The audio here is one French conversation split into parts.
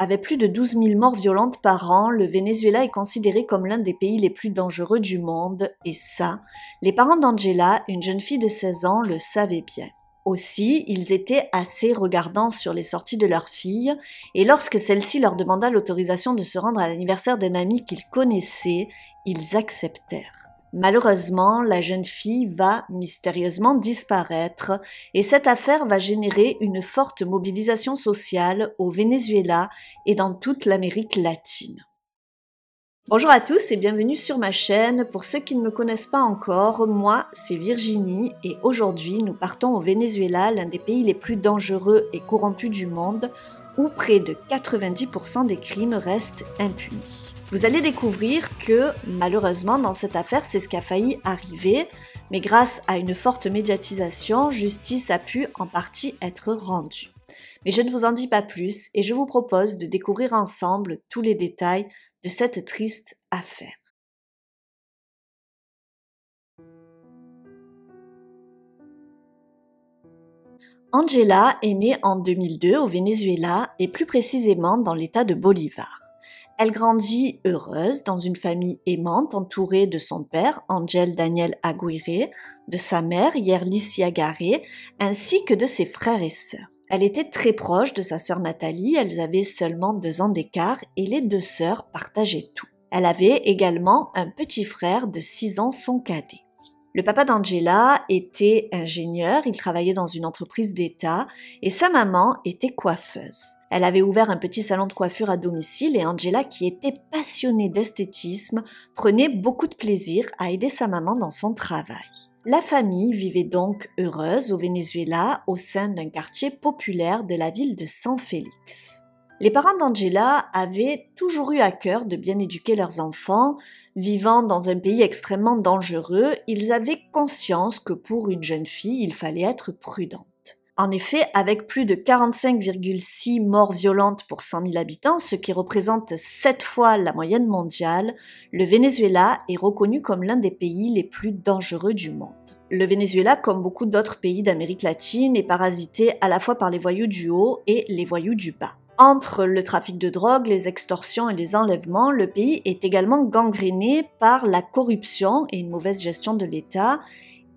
Avec plus de 12 000 morts violentes par an, le Venezuela est considéré comme l'un des pays les plus dangereux du monde, et ça, les parents d'Angela, une jeune fille de 16 ans, le savaient bien. Aussi, ils étaient assez regardants sur les sorties de leur fille, et lorsque celle-ci leur demanda l'autorisation de se rendre à l'anniversaire d'un ami qu'ils connaissaient, ils acceptèrent. Malheureusement, la jeune fille va mystérieusement disparaître et cette affaire va générer une forte mobilisation sociale au Venezuela et dans toute l'Amérique latine. Bonjour à tous et bienvenue sur ma chaîne. Pour ceux qui ne me connaissent pas encore, moi c'est Virginie et aujourd'hui nous partons au Venezuela, l'un des pays les plus dangereux et corrompus du monde, où près de 90% des crimes restent impunis. Vous allez découvrir que, malheureusement, dans cette affaire, c'est ce qui a failli arriver, mais grâce à une forte médiatisation, justice a pu en partie être rendue. Mais je ne vous en dis pas plus et je vous propose de découvrir ensemble tous les détails de cette triste affaire. Angela est née en 2002 au Venezuela et plus précisément dans l'état de Bolívar. Elle grandit heureuse dans une famille aimante entourée de son père, Ángel Daniel Aguirre, de sa mère, Yerlis Yagaré, ainsi que de ses frères et sœurs. Elle était très proche de sa sœur Nathalie, elles avaient seulement 2 ans d'écart et les 2 sœurs partageaient tout. Elle avait également un petit frère de 6 ans, son cadet. Le papa d'Angela était ingénieur, il travaillait dans une entreprise d'État et sa maman était coiffeuse. Elle avait ouvert un petit salon de coiffure à domicile et Angela, qui était passionnée d'esthétisme, prenait beaucoup de plaisir à aider sa maman dans son travail. La famille vivait donc heureuse au Venezuela au sein d'un quartier populaire de la ville de San Félix. Les parents d'Angela avaient toujours eu à cœur de bien éduquer leurs enfants. Vivant dans un pays extrêmement dangereux, ils avaient conscience que pour une jeune fille, il fallait être prudente. En effet, avec plus de 45,6 morts violentes pour 100 000 habitants, ce qui représente 7 fois la moyenne mondiale, le Venezuela est reconnu comme l'un des pays les plus dangereux du monde. Le Venezuela, comme beaucoup d'autres pays d'Amérique latine, est parasité à la fois par les voyous du haut et les voyous du bas. Entre le trafic de drogue, les extorsions et les enlèvements, le pays est également gangréné par la corruption et une mauvaise gestion de l'État.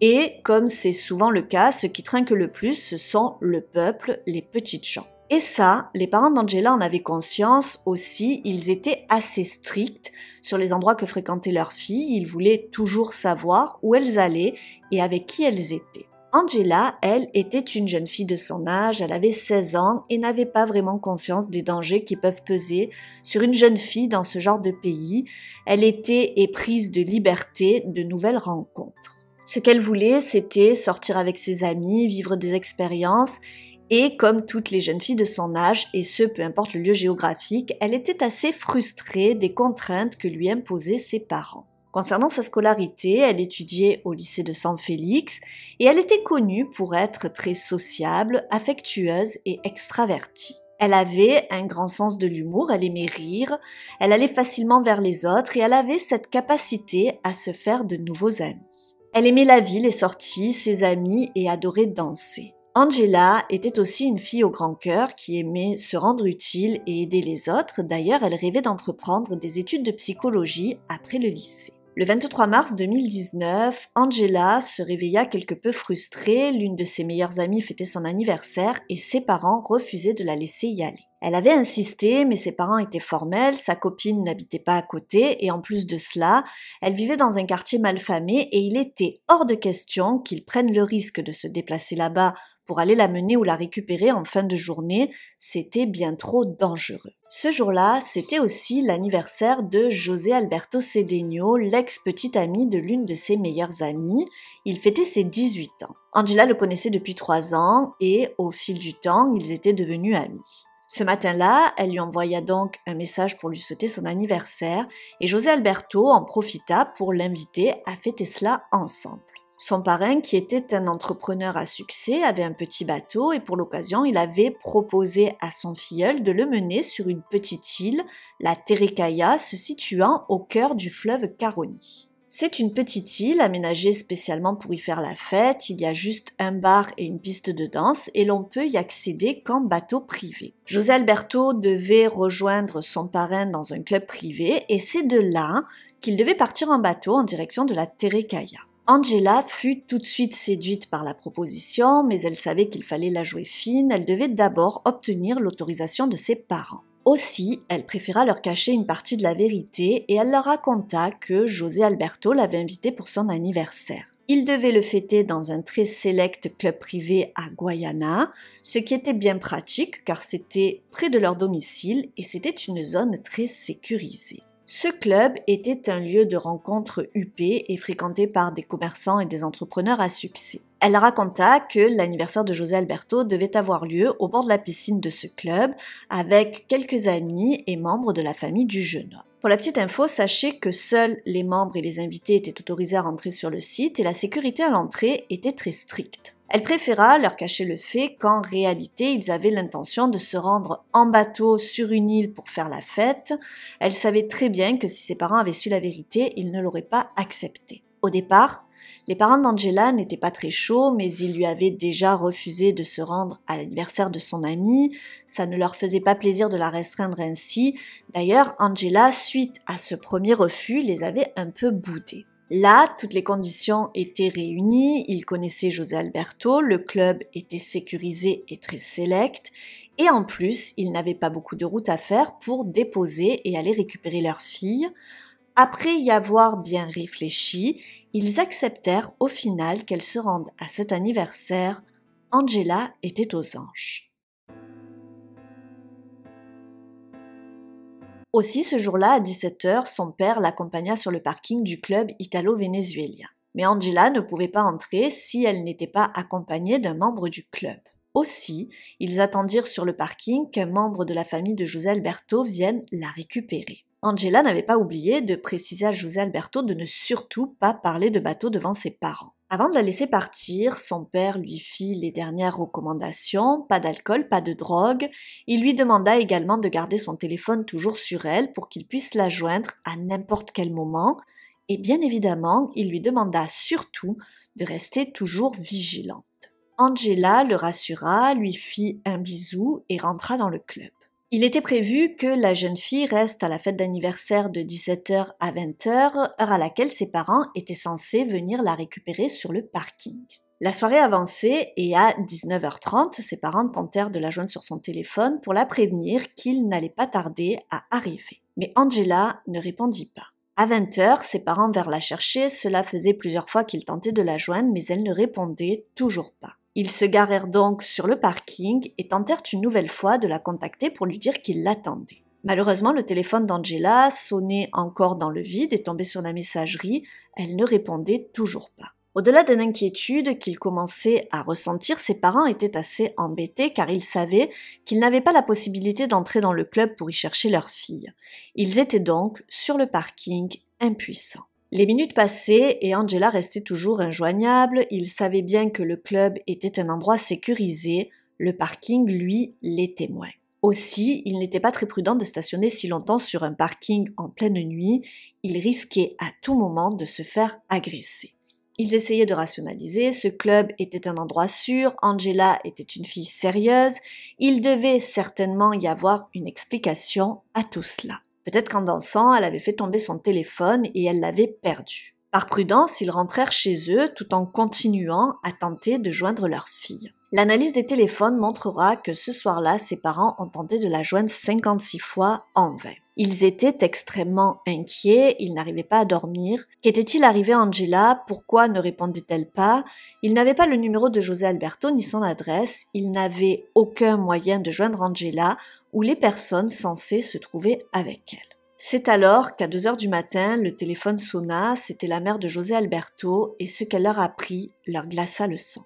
Et comme c'est souvent le cas, ce qui trinque le plus, ce sont le peuple, les petites gens. Et ça, les parents d'Angela en avaient conscience aussi, ils étaient assez stricts sur les endroits que fréquentait leur fille, ils voulaient toujours savoir où elles allaient et avec qui elles étaient. Angela, elle, était une jeune fille de son âge, elle avait 16 ans et n'avait pas vraiment conscience des dangers qui peuvent peser sur une jeune fille dans ce genre de pays. Elle était éprise de liberté, de nouvelles rencontres. Ce qu'elle voulait, c'était sortir avec ses amis, vivre des expériences et comme toutes les jeunes filles de son âge, et ce peu importe le lieu géographique, elle était assez frustrée des contraintes que lui imposaient ses parents. Concernant sa scolarité, elle étudiait au lycée de San Félix et elle était connue pour être très sociable, affectueuse et extravertie. Elle avait un grand sens de l'humour, elle aimait rire, elle allait facilement vers les autres et elle avait cette capacité à se faire de nouveaux amis. Elle aimait la vie, les sorties, ses amis et adorait danser. Angela était aussi une fille au grand cœur qui aimait se rendre utile et aider les autres. D'ailleurs, elle rêvait d'entreprendre des études de psychologie après le lycée. Le 23 mars 2019, Angela se réveilla quelque peu frustrée, l'une de ses meilleures amies fêtait son anniversaire et ses parents refusaient de la laisser y aller. Elle avait insisté, mais ses parents étaient formels, sa copine n'habitait pas à côté et en plus de cela, elle vivait dans un quartier malfamé et il était hors de question qu'ils prennent le risque de se déplacer là-bas pour aller la mener ou la récupérer en fin de journée, c'était bien trop dangereux. Ce jour-là, c'était aussi l'anniversaire de José Alberto Cedeño, l'ex-petite amie de l'une de ses meilleures amies. Il fêtait ses 18 ans. Angela le connaissait depuis 3 ans et au fil du temps, ils étaient devenus amis. Ce matin-là, elle lui envoya donc un message pour lui souhaiter son anniversaire et José Alberto en profita pour l'inviter à fêter cela ensemble. Son parrain, qui était un entrepreneur à succès, avait un petit bateau et pour l'occasion, il avait proposé à son filleul de le mener sur une petite île, la Terecaya, se situant au cœur du fleuve Caroni. C'est une petite île aménagée spécialement pour y faire la fête. Il y a juste un bar et une piste de danse et l'on peut y accéder qu'en bateau privé. José Alberto devait rejoindre son parrain dans un club privé et c'est de là qu'il devait partir en bateau en direction de la Terekaya. Angela fut tout de suite séduite par la proposition, mais elle savait qu'il fallait la jouer fine. Elle devait d'abord obtenir l'autorisation de ses parents. Aussi, elle préféra leur cacher une partie de la vérité et elle leur raconta que José Alberto l'avait invité pour son anniversaire. Ils devaient le fêter dans un très sélect club privé à Guayana, ce qui était bien pratique car c'était près de leur domicile et c'était une zone très sécurisée. Ce club était un lieu de rencontre huppé et fréquenté par des commerçants et des entrepreneurs à succès. Elle raconta que l'anniversaire de José Alberto devait avoir lieu au bord de la piscine de ce club avec quelques amis et membres de la famille du jeune homme. Pour la petite info, sachez que seuls les membres et les invités étaient autorisés à rentrer sur le site et la sécurité à l'entrée était très stricte. Elle préféra leur cacher le fait qu'en réalité, ils avaient l'intention de se rendre en bateau sur une île pour faire la fête. Elle savait très bien que si ses parents avaient su la vérité, ils ne l'auraient pas accepté. Au départ, les parents d'Angela n'étaient pas très chauds, mais ils lui avaient déjà refusé de se rendre à l'anniversaire de son amie. Ça ne leur faisait pas plaisir de la restreindre ainsi. D'ailleurs, Angela, suite à ce premier refus, les avait un peu boudés. Là, toutes les conditions étaient réunies, ils connaissaient José Alberto, le club était sécurisé et très sélect, et en plus, ils n'avaient pas beaucoup de route à faire pour déposer et aller récupérer leur fille. Après y avoir bien réfléchi, ils acceptèrent au final qu'elle se rende à cet anniversaire. Angela était aux anges. Aussi, ce jour-là, à 17h, son père l'accompagna sur le parking du club italo-vénézuélien. Mais Angela ne pouvait pas entrer si elle n'était pas accompagnée d'un membre du club. Aussi, ils attendirent sur le parking qu'un membre de la famille de José Alberto vienne la récupérer. Angela n'avait pas oublié de préciser à José Alberto de ne surtout pas parler de bateau devant ses parents. Avant de la laisser partir, son père lui fit les dernières recommandations, pas d'alcool, pas de drogue. Il lui demanda également de garder son téléphone toujours sur elle pour qu'il puisse la joindre à n'importe quel moment. Et bien évidemment, il lui demanda surtout de rester toujours vigilante. Angela le rassura, lui fit un bisou et rentra dans le club. Il était prévu que la jeune fille reste à la fête d'anniversaire de 17h à 20h, heure à laquelle ses parents étaient censés venir la récupérer sur le parking. La soirée avançait et à 19h30, ses parents tentèrent de la joindre sur son téléphone pour la prévenir qu'il n'allait pas tarder à arriver. Mais Angela ne répondit pas. À 20h, ses parents vinrent la chercher, cela faisait plusieurs fois qu'ils tentaient de la joindre, mais elle ne répondait toujours pas. Ils se garèrent donc sur le parking et tentèrent une nouvelle fois de la contacter pour lui dire qu'ils l'attendaient. Malheureusement, le téléphone d'Angela sonnait encore dans le vide et tombait sur la messagerie. Elle ne répondait toujours pas. Au-delà d'une inquiétude qu'il commençait à ressentir, ses parents étaient assez embêtés car ils savaient qu'ils n'avaient pas la possibilité d'entrer dans le club pour y chercher leur fille. Ils étaient donc sur le parking, impuissants. Les minutes passaient et Angela restait toujours injoignable. Il savait bien que le club était un endroit sécurisé, le parking, lui, l'était moins. Aussi, il n'était pas très prudent de stationner si longtemps sur un parking en pleine nuit. Il risquait à tout moment de se faire agresser. Ils essayaient de rationaliser, ce club était un endroit sûr, Angela était une fille sérieuse, il devait certainement y avoir une explication à tout cela. Peut-être qu'en dansant, elle avait fait tomber son téléphone et elle l'avait perdu. Par prudence, ils rentrèrent chez eux tout en continuant à tenter de joindre leur fille. L'analyse des téléphones montrera que ce soir-là, ses parents ont tenté de la joindre 56 fois en vain. Ils étaient extrêmement inquiets, ils n'arrivaient pas à dormir. Qu'était-il arrivé à Angela? Pourquoi ne répondait-elle pas? Ils n'avaient pas le numéro de José Alberto ni son adresse, ils n'avaient aucun moyen de joindre Angela ou les personnes censées se trouver avec elle. C'est alors qu'à 2h du matin, le téléphone sonna, c'était la mère de José Alberto et ce qu'elle leur apprit leur glaça le sang.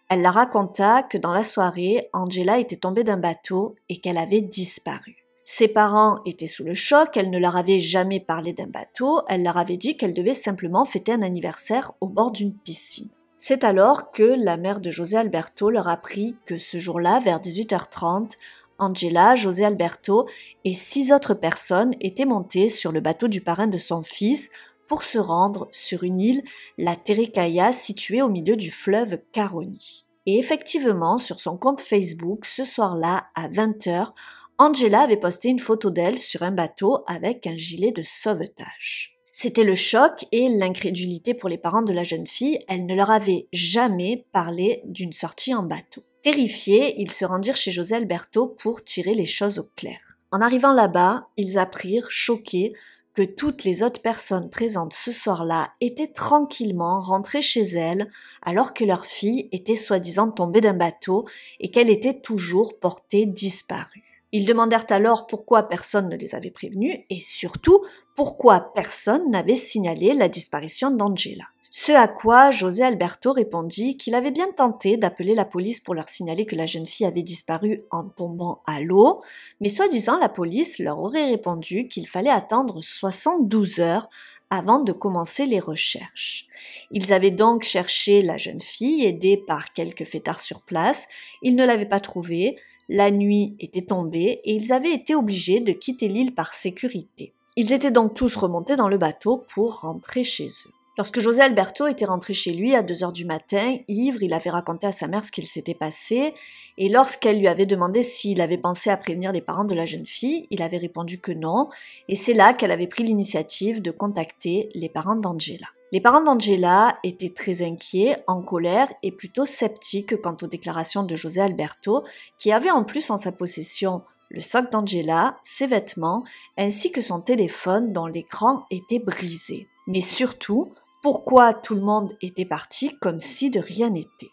Elle leur raconta que dans la soirée, Angela était tombée d'un bateau et qu'elle avait disparu. Ses parents étaient sous le choc, elle ne leur avait jamais parlé d'un bateau, elle leur avait dit qu'elle devait simplement fêter un anniversaire au bord d'une piscine. C'est alors que la mère de José Alberto leur apprit que ce jour-là, vers 18h30, Angela, José Alberto et 6 autres personnes étaient montées sur le bateau du parrain de son fils pour se rendre sur une île, la Terekaya, située au milieu du fleuve Caroni. Et effectivement, sur son compte Facebook, ce soir-là, à 20h, Angela avait posté une photo d'elle sur un bateau avec un gilet de sauvetage. C'était le choc et l'incrédulité pour les parents de la jeune fille, elle ne leur avait jamais parlé d'une sortie en bateau. Terrifiés, ils se rendirent chez José Alberto pour tirer les choses au clair. En arrivant là-bas, ils apprirent, choqués, que toutes les autres personnes présentes ce soir-là étaient tranquillement rentrées chez elles alors que leur fille était soi-disant tombée d'un bateau et qu'elle était toujours portée disparue. Ils demandèrent alors pourquoi personne ne les avait prévenus et surtout pourquoi personne n'avait signalé la disparition d'Angela. Ce à quoi José Alberto répondit qu'il avait bien tenté d'appeler la police pour leur signaler que la jeune fille avait disparu en tombant à l'eau, mais soi-disant la police leur aurait répondu qu'il fallait attendre 72 heures avant de commencer les recherches. Ils avaient donc cherché la jeune fille, aidés par quelques fêtards sur place. Ils ne l'avaient pas trouvée, la nuit était tombée et ils avaient été obligés de quitter l'île par sécurité. Ils étaient donc tous remontés dans le bateau pour rentrer chez eux. Lorsque José Alberto était rentré chez lui à 2h du matin, ivre, il avait raconté à sa mère ce qu'il s'était passé, et lorsqu'elle lui avait demandé s'il avait pensé à prévenir les parents de la jeune fille, il avait répondu que non, et c'est là qu'elle avait pris l'initiative de contacter les parents d'Angela. Les parents d'Angela étaient très inquiets, en colère et plutôt sceptiques quant aux déclarations de José Alberto, qui avait en plus en sa possession le sac d'Angela, ses vêtements, ainsi que son téléphone dont l'écran était brisé. Mais surtout, pourquoi tout le monde était parti comme si de rien n'était.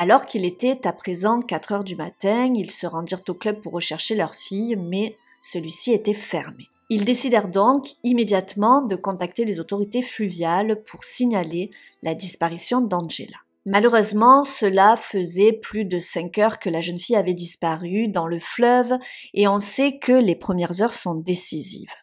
Alors qu'il était à présent 4h du matin, ils se rendirent au club pour rechercher leur fille, mais celui-ci était fermé. Ils décidèrent donc immédiatement de contacter les autorités fluviales pour signaler la disparition d'Angela. Malheureusement, cela faisait plus de 5 heures que la jeune fille avait disparu dans le fleuve et on sait que les premières heures sont décisives.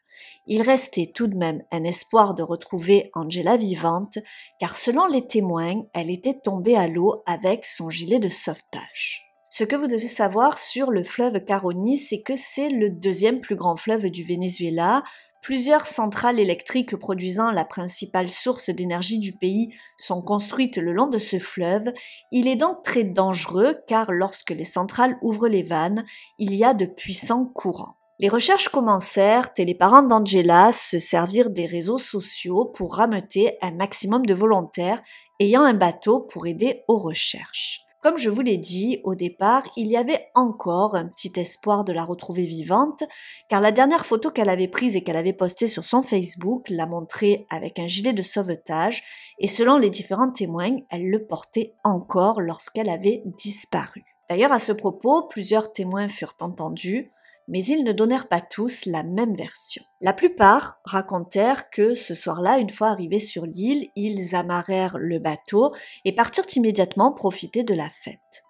Il restait tout de même un espoir de retrouver Angela vivante, car selon les témoins, elle était tombée à l'eau avec son gilet de sauvetage. Ce que vous devez savoir sur le fleuve Caroni, c'est que c'est le 2e plus grand fleuve du Venezuela. Plusieurs centrales électriques produisant la principale source d'énergie du pays sont construites le long de ce fleuve. Il est donc très dangereux car lorsque les centrales ouvrent les vannes, il y a de puissants courants. Les recherches commencèrent et les parents d'Angela se servirent des réseaux sociaux pour rameuter un maximum de volontaires ayant un bateau pour aider aux recherches. Comme je vous l'ai dit, au départ, il y avait encore un petit espoir de la retrouver vivante, car la dernière photo qu'elle avait prise et qu'elle avait postée sur son Facebook la montrait avec un gilet de sauvetage, et selon les différents témoins, elle le portait encore lorsqu'elle avait disparu. D'ailleurs, à ce propos, plusieurs témoins furent entendus, mais ils ne donnèrent pas tous la même version. La plupart racontèrent que ce soir-là, une fois arrivés sur l'île, ils amarrèrent le bateau et partirent immédiatement profiter de la fête.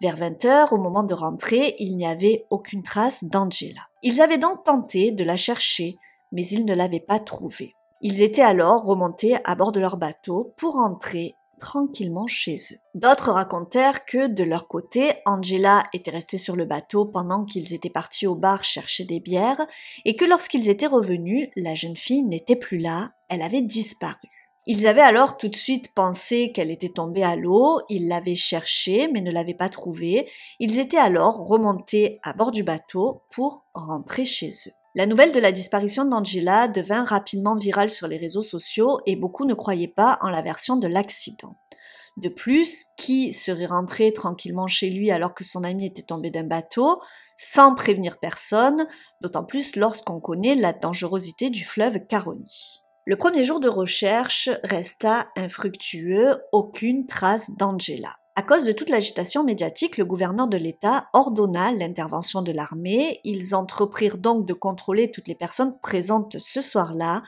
Vers 20h, au moment de rentrer, il n'y avait aucune trace d'Angela. Ils avaient donc tenté de la chercher, mais ils ne l'avaient pas trouvée. Ils étaient alors remontés à bord de leur bateau pour rentrer tranquillement chez eux. D'autres racontèrent que, de leur côté, Angela était restée sur le bateau pendant qu'ils étaient partis au bar chercher des bières et que lorsqu'ils étaient revenus, la jeune fille n'était plus là, elle avait disparu. Ils avaient alors tout de suite pensé qu'elle était tombée à l'eau, ils l'avaient cherchée mais ne l'avaient pas trouvée. Ils étaient alors remontés à bord du bateau pour rentrer chez eux. La nouvelle de la disparition d'Angela devint rapidement virale sur les réseaux sociaux et beaucoup ne croyaient pas en la version de l'accident. De plus, qui serait rentré tranquillement chez lui alors que son ami était tombé d'un bateau, sans prévenir personne, d'autant plus lorsqu'on connaît la dangerosité du fleuve Caroni. Le premier jour de recherche resta infructueux, aucune trace d'Angela. À cause de toute l'agitation médiatique, le gouverneur de l'État ordonna l'intervention de l'armée. Ils entreprirent donc de contrôler toutes les personnes présentes ce soir-là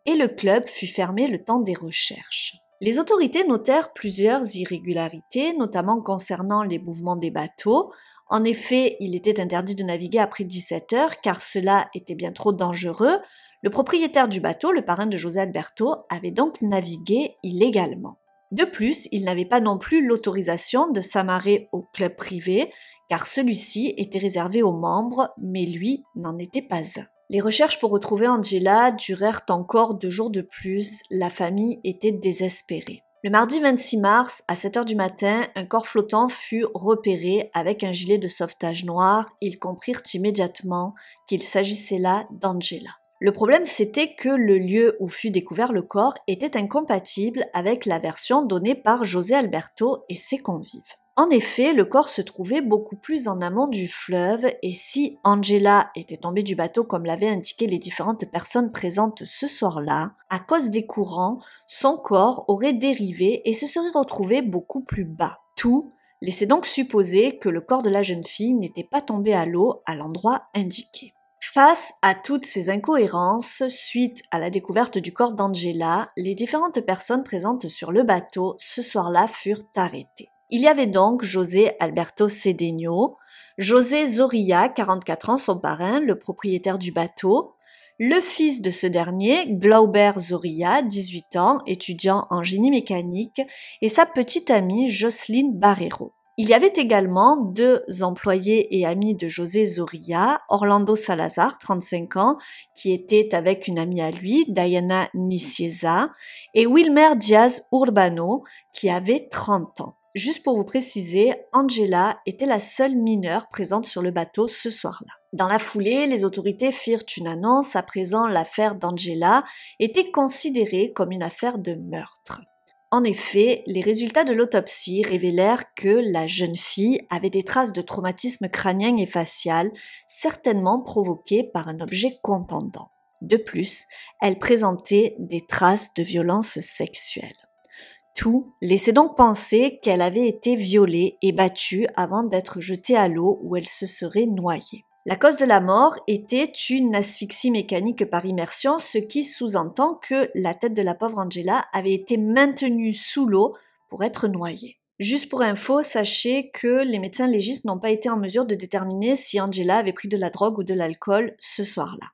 et le club fut fermé le temps des recherches. Les autorités notèrent plusieurs irrégularités, notamment concernant les mouvements des bateaux. En effet, il était interdit de naviguer après 17h car cela était bien trop dangereux. Le propriétaire du bateau, le parrain de José Alberto, avait donc navigué illégalement. De plus, il n'avait pas non plus l'autorisation de s'amarrer au club privé, car celui-ci était réservé aux membres, mais lui n'en était pas un. Les recherches pour retrouver Angela durèrent encore 2 jours de plus, la famille était désespérée. Le mardi 26 mars, à 7 heures du matin, un corps flottant fut repéré avec un gilet de sauvetage noir. Ils comprirent immédiatement qu'il s'agissait là d'Angela. Le problème, c'était que le lieu où fut découvert le corps était incompatible avec la version donnée par José Alberto et ses convives. En effet, le corps se trouvait beaucoup plus en amont du fleuve et si Angela était tombée du bateau comme l'avaient indiqué les différentes personnes présentes ce soir-là, à cause des courants, son corps aurait dérivé et se serait retrouvé beaucoup plus bas. Tout laissait donc supposer que le corps de la jeune fille n'était pas tombé à l'eau à l'endroit indiqué. Face à toutes ces incohérences, suite à la découverte du corps d'Angela, les différentes personnes présentes sur le bateau ce soir-là furent arrêtées. Il y avait donc José Alberto Cedeno, José Zorrilla, 44 ans, son parrain, le propriétaire du bateau, le fils de ce dernier, Glauber Zorrilla, 18 ans, étudiant en génie mécanique, et sa petite amie Jocelyne Barrero. Il y avait également 2 employés et amis de José Zorrilla, Orlando Salazar, 35 ans, qui était avec une amie à lui, Diana Nicieza, et Wilmer Diaz Urbano, qui avait 30 ans. Juste pour vous préciser, Angela était la seule mineure présente sur le bateau ce soir-là. Dans la foulée, les autorités firent une annonce. À présent, l'affaire d'Angela était considérée comme une affaire de meurtre. En effet, les résultats de l'autopsie révélèrent que la jeune fille avait des traces de traumatisme crânien et facial, certainement provoquées par un objet contondant. De plus, elle présentait des traces de violence sexuelle. Tout laissait donc penser qu'elle avait été violée et battue avant d'être jetée à l'eau où elle se serait noyée. La cause de la mort était une asphyxie mécanique par immersion, ce qui sous-entend que la tête de la pauvre Angela avait été maintenue sous l'eau pour être noyée. Juste pour info, sachez que les médecins légistes n'ont pas été en mesure de déterminer si Angela avait pris de la drogue ou de l'alcool ce soir-là.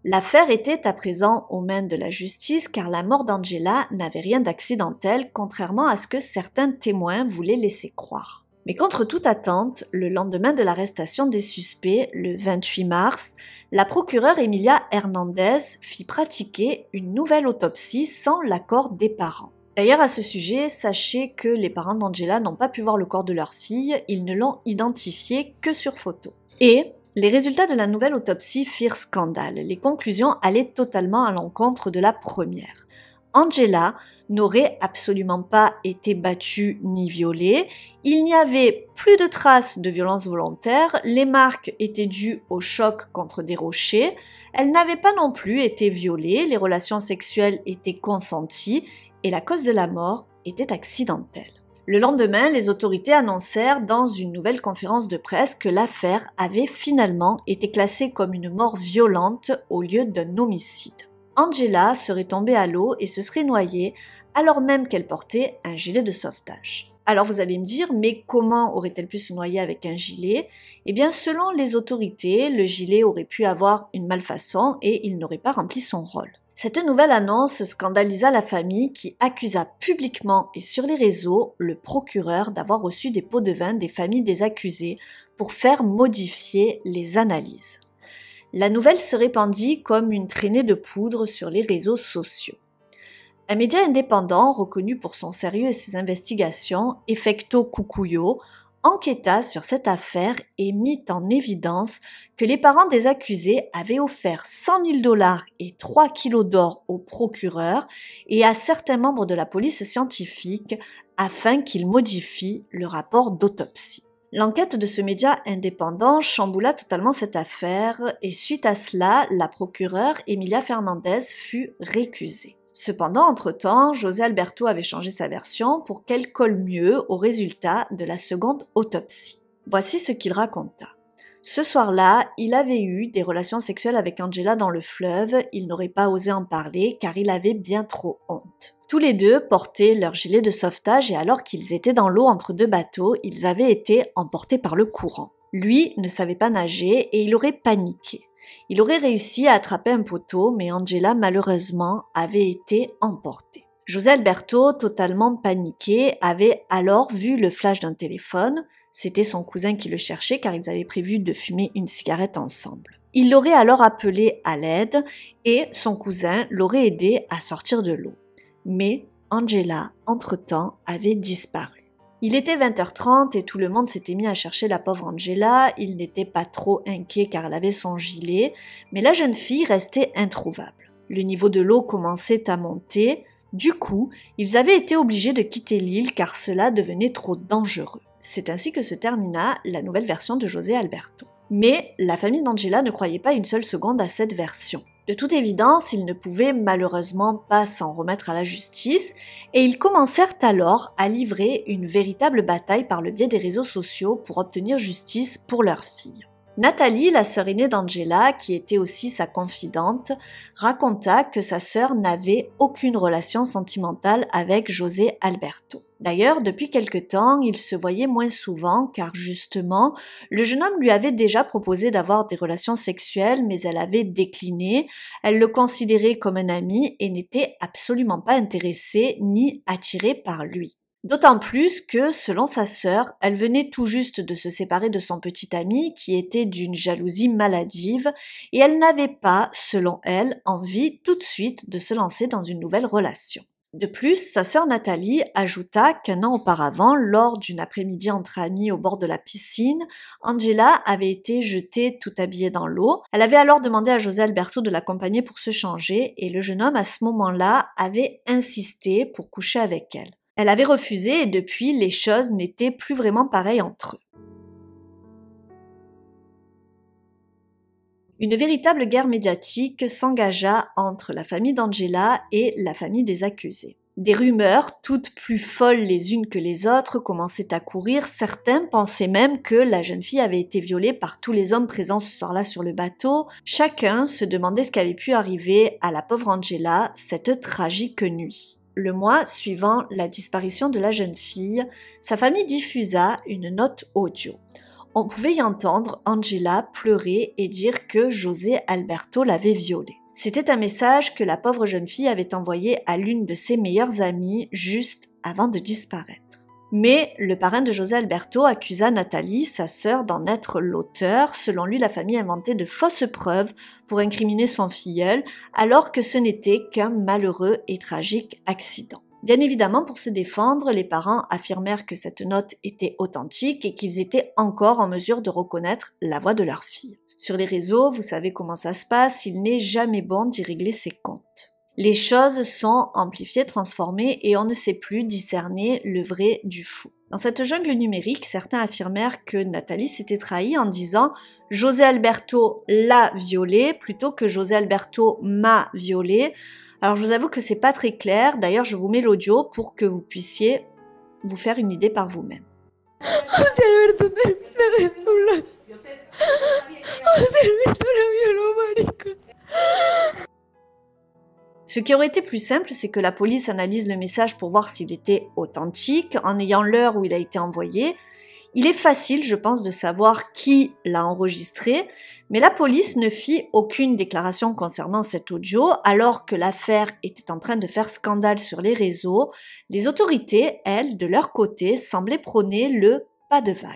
L'affaire était à présent aux mains de la justice car la mort d'Angela n'avait rien d'accidentel, contrairement à ce que certains témoins voulaient laisser croire. Mais contre toute attente, le lendemain de l'arrestation des suspects, le 28 mars, la procureure Emilia Hernandez fit pratiquer une nouvelle autopsie sans l'accord des parents. D'ailleurs, à ce sujet, sachez que les parents d'Angela n'ont pas pu voir le corps de leur fille, ils ne l'ont identifié que sur photo. Et les résultats de la nouvelle autopsie firent scandale. Les conclusions allaient totalement à l'encontre de la première. Angela n'aurait absolument pas été battue ni violée. Il n'y avait plus de traces de violence volontaire. Les marques étaient dues au choc contre des rochers. Elle n'avait pas non plus été violée. Les relations sexuelles étaient consenties et la cause de la mort était accidentelle. Le lendemain, les autorités annoncèrent dans une nouvelle conférence de presse que l'affaire avait finalement été classée comme une mort violente au lieu d'un homicide. Angela serait tombée à l'eau et se serait noyée alors même qu'elle portait un gilet de sauvetage. Alors vous allez me dire, mais comment aurait-elle pu se noyer avec un gilet ? Eh bien, selon les autorités, le gilet aurait pu avoir une malfaçon et il n'aurait pas rempli son rôle. Cette nouvelle annonce scandalisa la famille qui accusa publiquement et sur les réseaux le procureur d'avoir reçu des pots de vin des familles des accusés pour faire modifier les analyses. La nouvelle se répandit comme une traînée de poudre sur les réseaux sociaux. Un média indépendant, reconnu pour son sérieux et ses investigations, Efecto Cucuyo, enquêta sur cette affaire et mit en évidence que les parents des accusés avaient offert 100 000 $ et 3 kilos d'or au procureur et à certains membres de la police scientifique afin qu'ils modifient le rapport d'autopsie. L'enquête de ce média indépendant chamboula totalement cette affaire et suite à cela, la procureure Emilia Fernandez fut récusée. Cependant, entre-temps, José Alberto avait changé sa version pour qu'elle colle mieux au résultat de la seconde autopsie. Voici ce qu'il raconta. Ce soir-là, il avait eu des relations sexuelles avec Angela dans le fleuve, il n'aurait pas osé en parler car il avait bien trop honte. Tous les deux portaient leur gilet de sauvetage et alors qu'ils étaient dans l'eau entre 2 bateaux, ils avaient été emportés par le courant. Lui ne savait pas nager et il aurait paniqué. Il aurait réussi à attraper un poteau, mais Angela malheureusement avait été emportée. José Alberto, totalement paniqué, avait alors vu le flash d'un téléphone. C'était son cousin qui le cherchait car ils avaient prévu de fumer une cigarette ensemble. Il l'aurait alors appelé à l'aide et son cousin l'aurait aidé à sortir de l'eau. Mais Angela, entre-temps, avait disparu. Il était 20h30 et tout le monde s'était mis à chercher la pauvre Angela. Il n'était pas trop inquiet car elle avait son gilet, mais la jeune fille restait introuvable. Le niveau de l'eau commençait à monter. Du coup, ils avaient été obligés de quitter l'île car cela devenait trop dangereux. C'est ainsi que se termina la nouvelle version de José Alberto. Mais la famille d'Angela ne croyait pas une seule seconde à cette version. De toute évidence, ils ne pouvaient malheureusement pas s'en remettre à la justice et ils commencèrent alors à livrer une véritable bataille par le biais des réseaux sociaux pour obtenir justice pour leur fille. Nathalie, la sœur aînée d'Angela, qui était aussi sa confidente, raconta que sa sœur n'avait aucune relation sentimentale avec José Alberto. D'ailleurs, depuis quelque temps, ils se voyaient moins souvent car justement, le jeune homme lui avait déjà proposé d'avoir des relations sexuelles mais elle avait décliné. Elle le considérait comme un ami et n'était absolument pas intéressée ni attirée par lui. D'autant plus que, selon sa sœur, elle venait tout juste de se séparer de son petit ami qui était d'une jalousie maladive et elle n'avait pas, selon elle, envie tout de suite de se lancer dans une nouvelle relation. De plus, sa sœur Nathalie ajouta qu'un an auparavant, lors d'une après-midi entre amis au bord de la piscine, Angela avait été jetée tout habillée dans l'eau. Elle avait alors demandé à José Alberto de l'accompagner pour se changer et le jeune homme à ce moment-là avait insisté pour coucher avec elle. Elle avait refusé et depuis, les choses n'étaient plus vraiment pareilles entre eux. Une véritable guerre médiatique s'engagea entre la famille d'Angela et la famille des accusés. Des rumeurs, toutes plus folles les unes que les autres, commençaient à courir. Certains pensaient même que la jeune fille avait été violée par tous les hommes présents ce soir-là sur le bateau. Chacun se demandait ce qui avait pu arriver à la pauvre Angela cette tragique nuit. Le mois suivant la disparition de la jeune fille, sa famille diffusa une note audio. On pouvait y entendre Angela pleurer et dire que José Alberto l'avait violée. C'était un message que la pauvre jeune fille avait envoyé à l'une de ses meilleures amies juste avant de disparaître. Mais le parrain de José Alberto accusa Nathalie, sa sœur, d'en être l'auteur. Selon lui, la famille inventait de fausses preuves pour incriminer son filleul, alors que ce n'était qu'un malheureux et tragique accident. Bien évidemment, pour se défendre, les parents affirmèrent que cette note était authentique et qu'ils étaient encore en mesure de reconnaître la voix de leur fille. Sur les réseaux, vous savez comment ça se passe, il n'est jamais bon d'y régler ses comptes. Les choses sont amplifiées, transformées et on ne sait plus discerner le vrai du faux. Dans cette jungle numérique, certains affirmèrent que Nathalie s'était trahie en disant « José Alberto l'a violée » plutôt que « José Alberto m'a violée ». Alors je vous avoue que c'est pas très clair, d'ailleurs je vous mets l'audio pour que vous puissiez vous faire une idée par vous-même. Ce qui aurait été plus simple, c'est que la police analyse le message pour voir s'il était authentique, en ayant l'heure où il a été envoyé. Il est facile, je pense, de savoir qui l'a enregistré, mais la police ne fit aucune déclaration concernant cet audio, alors que l'affaire était en train de faire scandale sur les réseaux. Les autorités, elles, de leur côté, semblaient prôner le « pas de vague ».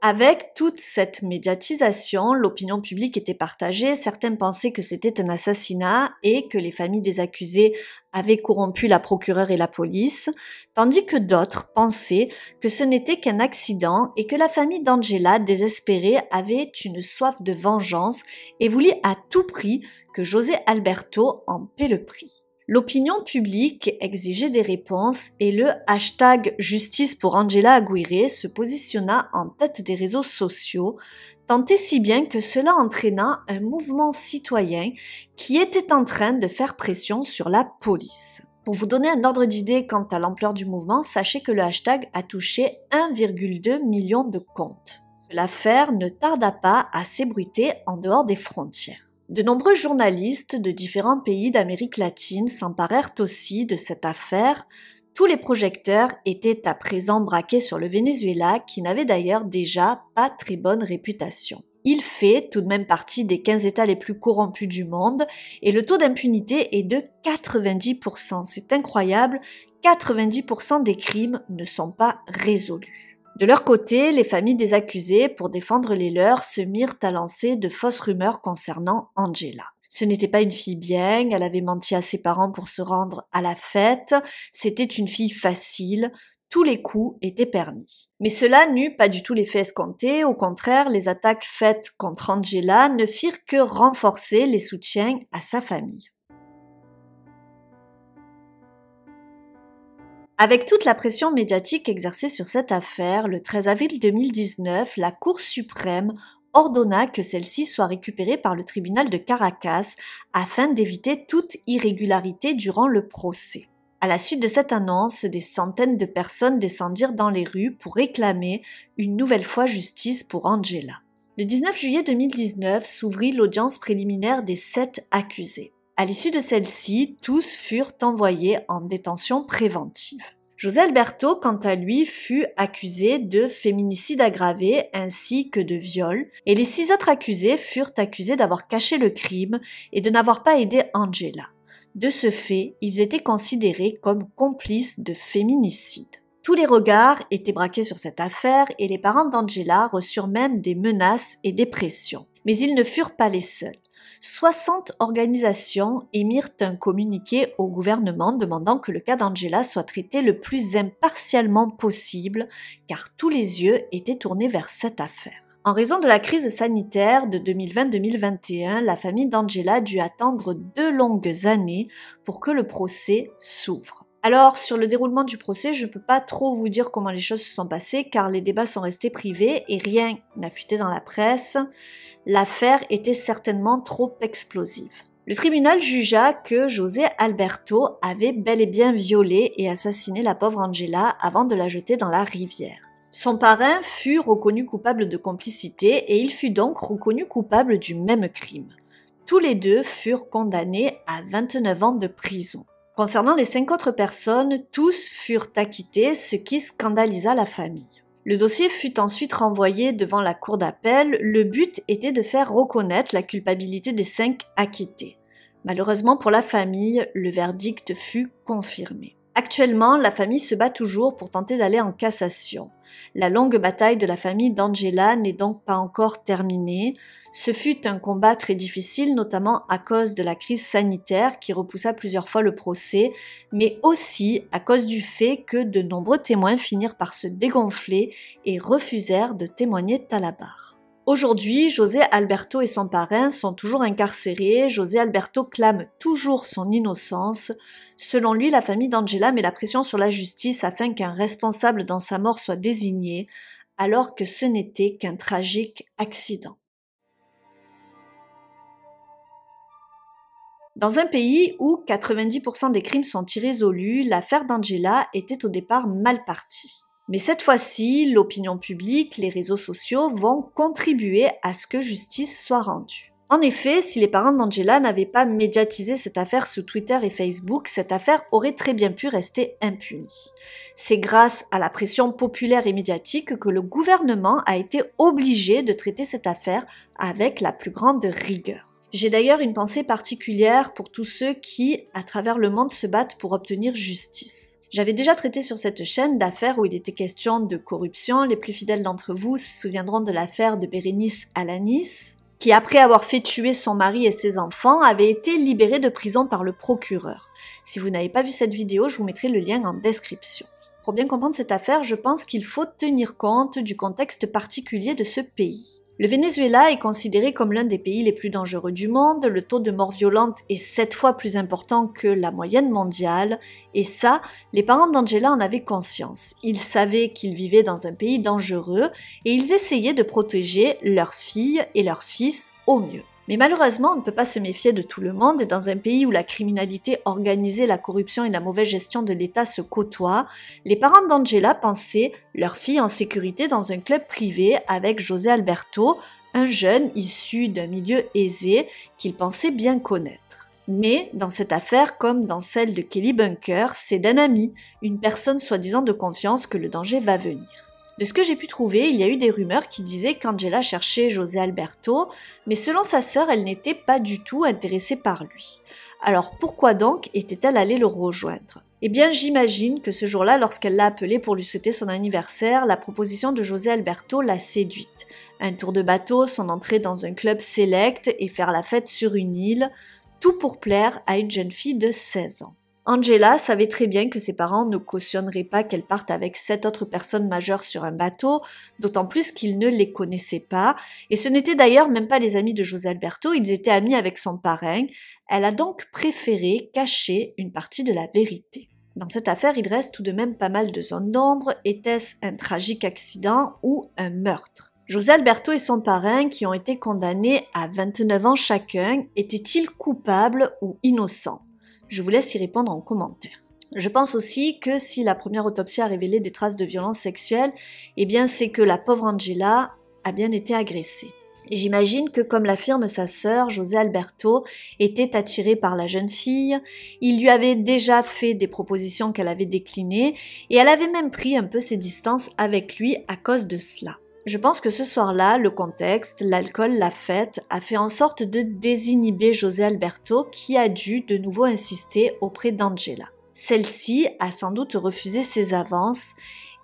Avec toute cette médiatisation, l'opinion publique était partagée, certains pensaient que c'était un assassinat et que les familles des accusés avaient corrompu la procureure et la police, tandis que d'autres pensaient que ce n'était qu'un accident et que la famille d'Angela, désespérée, avait une soif de vengeance et voulait à tout prix que José Alberto en paie le prix. L'opinion publique exigeait des réponses et le hashtag Justice pour Angela Aguirre se positionna en tête des réseaux sociaux, tant et si bien que cela entraîna un mouvement citoyen qui était en train de faire pression sur la police. Pour vous donner un ordre d'idée quant à l'ampleur du mouvement, sachez que le hashtag a touché 1,2 million de comptes. L'affaire ne tarda pas à s'ébruiter en dehors des frontières. De nombreux journalistes de différents pays d'Amérique latine s'emparèrent aussi de cette affaire. Tous les projecteurs étaient à présent braqués sur le Venezuela, qui n'avait d'ailleurs déjà pas très bonne réputation. Il fait tout de même partie des 15 États les plus corrompus du monde et le taux d'impunité est de 90%. C'est incroyable, 90% des crimes ne sont pas résolus. De leur côté, les familles des accusés, pour défendre les leurs, se mirent à lancer de fausses rumeurs concernant Angela. Ce n'était pas une fille bien, elle avait menti à ses parents pour se rendre à la fête, c'était une fille facile, tous les coups étaient permis. Mais cela n'eut pas du tout l'effet escompté, au contraire, les attaques faites contre Angela ne firent que renforcer les soutiens à sa famille. Avec toute la pression médiatique exercée sur cette affaire, le 13 avril 2019, la Cour suprême ordonna que celle-ci soit récupérée par le tribunal de Caracas afin d'éviter toute irrégularité durant le procès. À la suite de cette annonce, des centaines de personnes descendirent dans les rues pour réclamer une nouvelle fois justice pour Angela. Le 19 juillet 2019 s'ouvrit l'audience préliminaire des 7 accusés. À l'issue de celle-ci, tous furent envoyés en détention préventive. José Alberto, quant à lui, fut accusé de féminicide aggravé ainsi que de viol, et les 6 autres accusés furent accusés d'avoir caché le crime et de n'avoir pas aidé Angela. De ce fait, ils étaient considérés comme complices de féminicide. Tous les regards étaient braqués sur cette affaire et les parents d'Angela reçurent même des menaces et des pressions. Mais ils ne furent pas les seuls. 60 organisations émirent un communiqué au gouvernement demandant que le cas d'Angela soit traité le plus impartialement possible, car tous les yeux étaient tournés vers cette affaire. En raison de la crise sanitaire de 2020-2021, la famille d'Angela dut attendre 2 longues années pour que le procès s'ouvre. Alors, sur le déroulement du procès, je ne peux pas trop vous dire comment les choses se sont passées car les débats sont restés privés et rien n'a fuité dans la presse. L'affaire était certainement trop explosive. Le tribunal jugea que José Alberto avait bel et bien violé et assassiné la pauvre Angela avant de la jeter dans la rivière. Son parrain fut reconnu coupable de complicité et il fut donc reconnu coupable du même crime. Tous les deux furent condamnés à 29 ans de prison. Concernant les 5 autres personnes, tous furent acquittés, ce qui scandalisa la famille. Le dossier fut ensuite renvoyé devant la cour d'appel. Le but était de faire reconnaître la culpabilité des 5 acquittés. Malheureusement pour la famille, le verdict fut confirmé. Actuellement, la famille se bat toujours pour tenter d'aller en cassation. La longue bataille de la famille d'Angela n'est donc pas encore terminée. Ce fut un combat très difficile, notamment à cause de la crise sanitaire qui repoussa plusieurs fois le procès, mais aussi à cause du fait que de nombreux témoins finirent par se dégonfler et refusèrent de témoigner à la barre. Aujourd'hui, José Alberto et son parrain sont toujours incarcérés. José Alberto clame toujours son innocence. Selon lui, la famille d'Angela met la pression sur la justice afin qu'un responsable dans sa mort soit désigné, alors que ce n'était qu'un tragique accident. Dans un pays où 90% des crimes sont irrésolus, l'affaire d'Angela était au départ mal partie. Mais cette fois-ci, l'opinion publique, les réseaux sociaux vont contribuer à ce que justice soit rendue. En effet, si les parents d'Angela n'avaient pas médiatisé cette affaire sous Twitter et Facebook, cette affaire aurait très bien pu rester impunie. C'est grâce à la pression populaire et médiatique que le gouvernement a été obligé de traiter cette affaire avec la plus grande rigueur. J'ai d'ailleurs une pensée particulière pour tous ceux qui, à travers le monde, se battent pour obtenir justice. J'avais déjà traité sur cette chaîne d'affaires où il était question de corruption. Les plus fidèles d'entre vous se souviendront de l'affaire de Bérénice Alanis, qui après avoir fait tuer son mari et ses enfants, avait été libérée de prison par le procureur. Si vous n'avez pas vu cette vidéo, je vous mettrai le lien en description. Pour bien comprendre cette affaire, je pense qu'il faut tenir compte du contexte particulier de ce pays. Le Venezuela est considéré comme l'un des pays les plus dangereux du monde, le taux de mort violente est 7 fois plus important que la moyenne mondiale, et ça, les parents d'Angela en avaient conscience. Ils savaient qu'ils vivaient dans un pays dangereux et ils essayaient de protéger leurs filles et leurs fils au mieux. Mais malheureusement, on ne peut pas se méfier de tout le monde et dans un pays où la criminalité organisée, la corruption et la mauvaise gestion de l'État se côtoient, les parents d'Angela pensaient leur fille en sécurité dans un club privé avec José Alberto, un jeune issu d'un milieu aisé qu'ils pensaient bien connaître. Mais dans cette affaire, comme dans celle de Kelly Bunker, c'est d'un ami, une personne soi-disant de confiance que le danger va venir. De ce que j'ai pu trouver, il y a eu des rumeurs qui disaient qu'Angela cherchait José Alberto, mais selon sa sœur, elle n'était pas du tout intéressée par lui. Alors pourquoi donc était-elle allée le rejoindre? Eh bien, j'imagine que ce jour-là, lorsqu'elle l'a appelé pour lui souhaiter son anniversaire, la proposition de José Alberto l'a séduite. Un tour de bateau, son entrée dans un club select et faire la fête sur une île, tout pour plaire à une jeune fille de 16 ans. Angela savait très bien que ses parents ne cautionneraient pas qu'elle parte avec 7 autres personnes majeures sur un bateau, d'autant plus qu'ils ne les connaissaient pas, et ce n'étaient d'ailleurs même pas les amis de José Alberto, ils étaient amis avec son parrain. Elle a donc préféré cacher une partie de la vérité. Dans cette affaire, il reste tout de même pas mal de zones d'ombre. Était-ce un tragique accident ou un meurtre? José Alberto et son parrain, qui ont été condamnés à 29 ans chacun, étaient-ils coupables ou innocents? Je vous laisse y répondre en commentaire. Je pense aussi que si la première autopsie a révélé des traces de violence sexuelle, eh bien c'est que la pauvre Angela a bien été agressée. Et j'imagine que, comme l'affirme sa sœur, José Alberto était attiré par la jeune fille, il lui avait déjà fait des propositions qu'elle avait déclinées, et elle avait même pris un peu ses distances avec lui à cause de cela. Je pense que ce soir-là, le contexte, l'alcool, la fête, a fait en sorte de désinhiber José Alberto qui a dû de nouveau insister auprès d'Angela. Celle-ci a sans doute refusé ses avances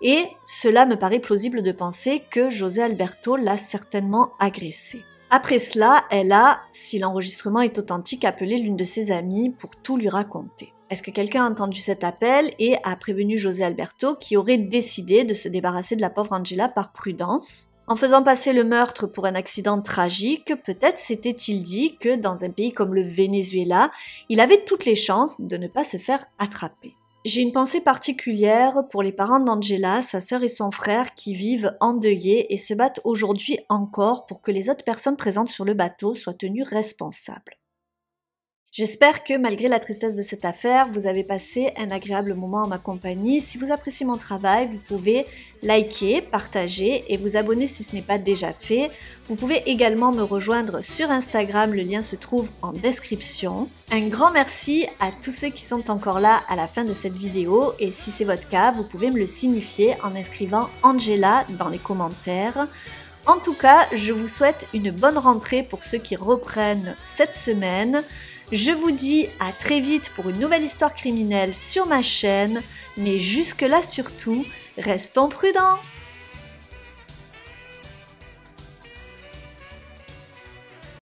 et cela me paraît plausible de penser que José Alberto l'a certainement agressée. Après cela, elle a, si l'enregistrement est authentique, appelé l'une de ses amies pour tout lui raconter. Est-ce que quelqu'un a entendu cet appel et a prévenu José Alberto qui aurait décidé de se débarrasser de la pauvre Angela par prudence? En faisant passer le meurtre pour un accident tragique, peut-être s'était-il dit que dans un pays comme le Venezuela, il avait toutes les chances de ne pas se faire attraper. J'ai une pensée particulière pour les parents d'Angela, sa sœur et son frère qui vivent endeuillés et se battent aujourd'hui encore pour que les autres personnes présentes sur le bateau soient tenues responsables. J'espère que malgré la tristesse de cette affaire, vous avez passé un agréable moment en ma compagnie. Si vous appréciez mon travail, vous pouvez liker, partager et vous abonner si ce n'est pas déjà fait. Vous pouvez également me rejoindre sur Instagram, le lien se trouve en description. Un grand merci à tous ceux qui sont encore là à la fin de cette vidéo et si c'est votre cas, vous pouvez me le signifier en inscrivant Angela dans les commentaires. En tout cas, je vous souhaite une bonne rentrée pour ceux qui reprennent cette semaine. Je vous dis à très vite pour une nouvelle histoire criminelle sur ma chaîne, mais jusque-là surtout, restons prudents!